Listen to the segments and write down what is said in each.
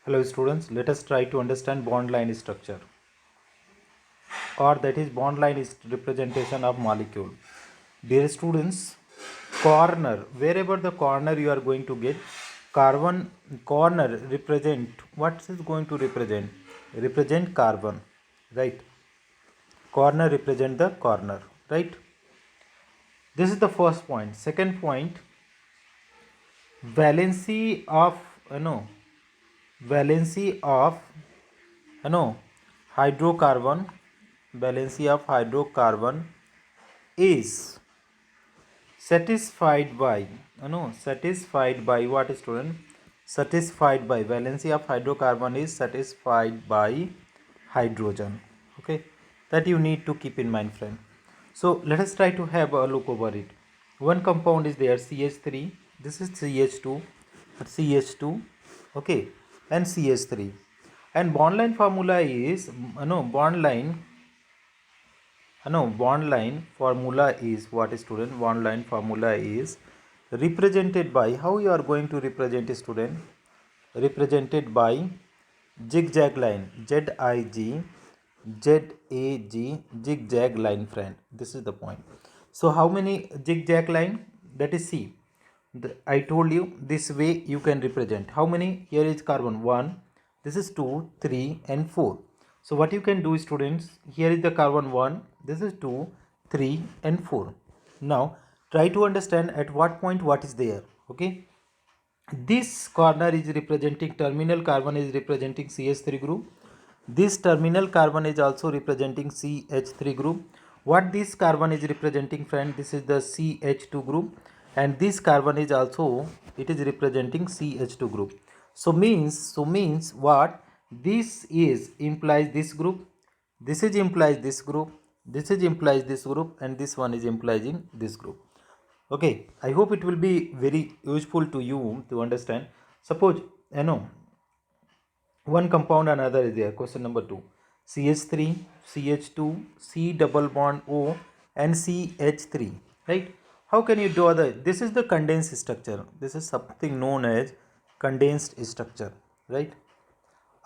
Hello students, let us try to understand bond line structure, or that is bond line is representation of molecule. Dear students, corner, wherever the corner you are going to get, carbon corner represent, what is going to represent? Represent carbon, right? Corner represent the corner, right? This is the first point. Second point, valency of, no, valency of, no, hydrocarbon, valency of hydrocarbon is satisfied by, satisfied by what, student? Satisfied by, valency of hydrocarbon is satisfied by hydrogen. Okay, that you need to keep in mind, friend. So let us try to have a look over it. One compound is there, CH3, this is CH2, CH2, okay, and CH3, and bond line formula is, bond line formula is what, student? Bond line formula is represented by, how you are going to represent, student? Represented by zigzag line, ZIG, ZAG, zigzag line, friend. This is the point. So how many zigzag line? That is C. I told you this way you can represent. How many? Here is carbon 1, this is 2, 3 and 4. So what you can do, students, here is the carbon 1, this is 2, 3 and 4. Now try to understand at what point what is there. Okay, this corner is representing, terminal carbon is representing CH3 group. This terminal carbon is also representing CH3 group. What this carbon is representing, friend? This is the CH2 group, and this carbon is also, it is representing CH2 group. So means what? This is implies this group, this is implies this group, this is implies this group, and this one is implying this group. Okay, I hope it will be very useful to you to understand. Suppose, one compound another is there. Question number 2, CH3, CH2, C double bond O and CH3, right? How can you draw the, this is the condensed structure, this is something known as condensed structure, right?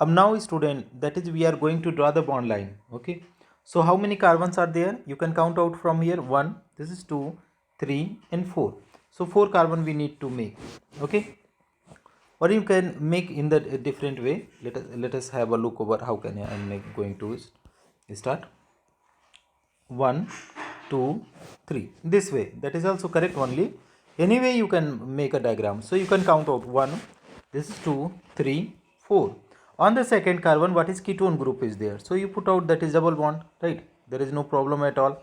Now student, that is we are going to draw the bond line. Okay, so how many carbons are there? You can count out from here. 1, this is 2, 3 and 4. So 4 carbon we need to make. Okay, or you can make in the different way. Let us have a look over how can I am going to start. 1, 2, 3, this way, that is also correct. Only anyway you can make a diagram. So you can count out 1, this is 2, 3, 4. On the second carbon, what is ketone group is there, so you put out that is double bond, right? There is no problem at all.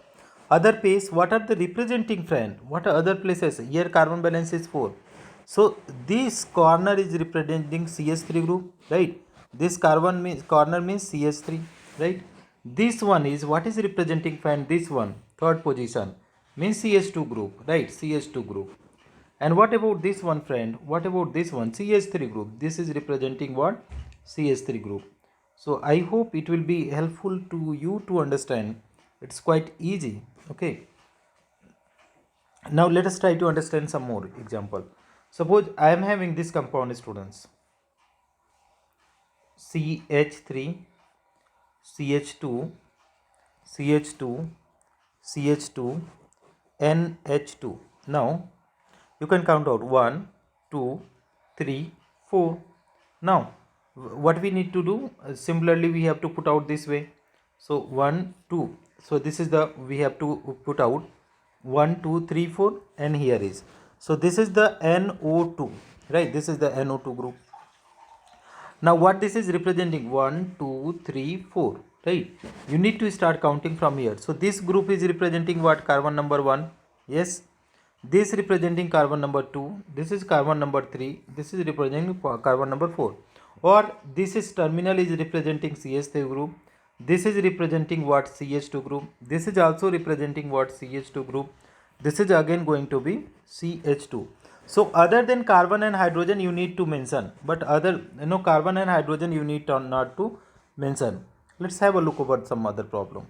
Other place, what are the representing, friend? What are other places? Here carbon balance is 4, so this corner is representing CH3 group, right? This carbon means corner means CH3, right? This one is what is representing, friend? This one, third position, means CH2 group, right? CH2 group. And what about this one, friend? What about this one? CH3 group. This is representing what? CH3 group. So I hope it will be helpful to you to understand. It's quite easy. Okay. Now let us try to understand some more example. Suppose I am having this compound, students. CH3, CH2, CH2, CH2, NH2. Now you can count out 1, 2, 3, 4. Now what we need to do, similarly we have to put out this way. So 1, 2, so this is the, we have to put out 1, 2, 3, 4, and here is, so this is the NO2, right? This is the NO2 group. Now what this is representing? 1, 2, 3, 4, right? You need to start counting from here. So this group is representing what? Carbon number 1. Yes, this representing carbon number 2, this is carbon number 3, this is representing carbon number 4. Or this is terminal is representing CH3 group, this is representing what? CH2 group, this is also representing what? CH2 group, this is again going to be CH2. So other than carbon and hydrogen you need to mention, but other, carbon and hydrogen you need to not to mention. Let's have a look over some other problem.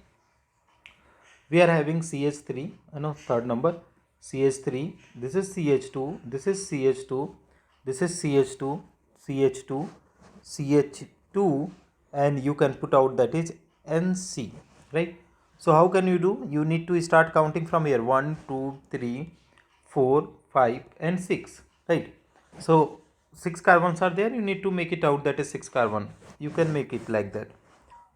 We are having CH3, third number, CH3, this is CH2, this is CH2, this is CH2, CH2, CH2, and you can put out that is NC, right? So how can you do? You need to start counting from here: 1, 2, 3, 4, 5, and 6, right? So 6 carbons are there. You need to make it out that is 6 carbon. You can make it like that.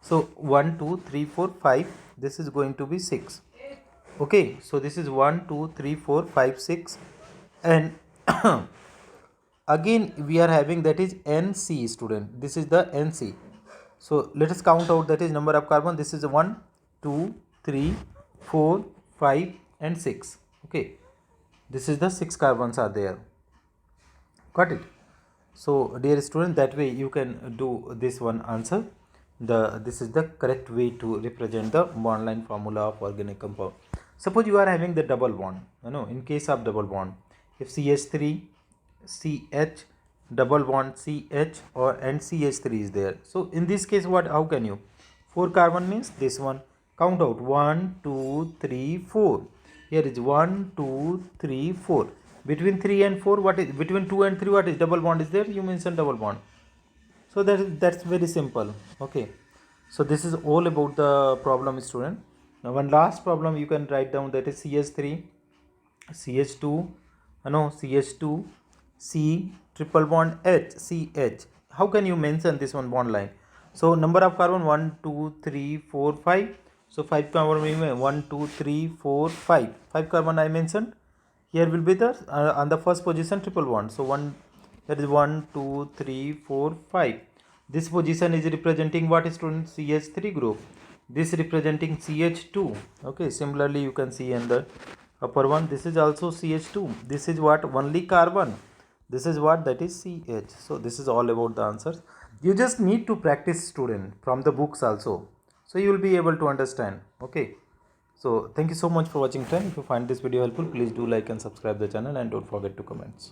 So 1, 2, 3, 4, 5. This is going to be 6. Okay, so this is 1, 2, 3, 4, 5, 6, and again we are having that is NC, student. This is the NC. So let us count out that is number of carbon. This is 1, 2, 3, 4, 5, and 6. Okay, this is the 6 carbons are there. Got it? So dear student, that way you can do this one answer. This is the correct way to represent the bond line formula of organic compound. Suppose you are having the double bond. In case of double bond, if CH3 CH double bond CH and CH3 is there. So in this case, how can you? 4 carbon means this one. Count out 1, 2, 3, 4. Here is 1, 2, 3, 4. Between 3 and 4, what is between 2 and 3? What is double bond is there? You mention double bond. So that's very simple. Okay. So this is all about the problem, student. Now one last problem you can write down, that is CH3, CH2, CH2, C triple bond H, CH. How can you mention this one bond line? So number of carbon 1, 2, 3, 4, 5. So 5 carbon 1, 2, 3, 4, 5. 5 carbon I mentioned. Here will be the on the first position triple bond. So that is 1, 2, 3, 4, 5. This position is representing what, student? CH3 group. This representing CH2. Okay, similarly you can see in the upper one, this is also CH2. This is what? Only carbon. This is what? That is CH. So this is all about the answers. You just need to practice, student, from the books also. So you will be able to understand. Okay. So thank you so much for watching time. If you find this video helpful, please do like and subscribe the channel, and don't forget to comment.